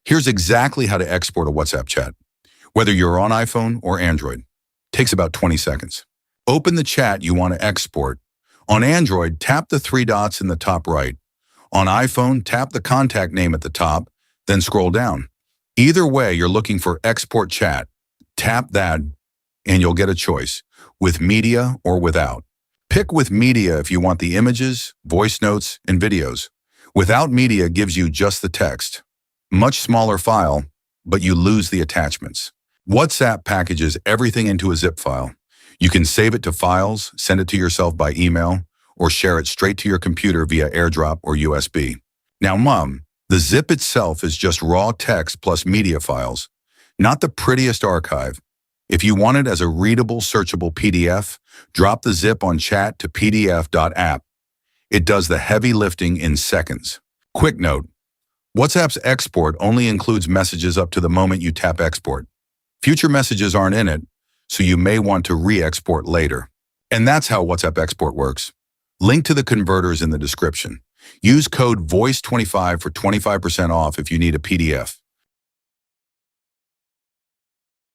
Here's exactly how to export a WhatsApp chat. Whether you're on iPhone or Android, takes about 20 seconds. Open the chat you want to export. On Android, tap the three dots in the top right. On iPhone, tap the contact name at the top, then scroll down. Either way, you're looking for Export Chat. Tap that, and you'll get a choice, with media or without. Pick with media if you want the images, voice notes, and videos. Without media gives you just the text. Much smaller file, but you lose the attachments. WhatsApp packages everything into a zip file. You can save it to files, send it to yourself by email, or share it straight to your computer via AirDrop or USB. Now, Mom, the zip itself is just raw text plus media files, not the prettiest archive. If you want it as a readable, searchable PDF, drop the zip on chat to pdf.app. It does the heavy lifting in seconds. Quick note, WhatsApp's export only includes messages up to the moment you tap export. Future messages aren't in it, so you may want to re-export later. And that's how WhatsApp export works. Link to the converters in the description. Use code VOICE25 for 25% off if you need a PDF.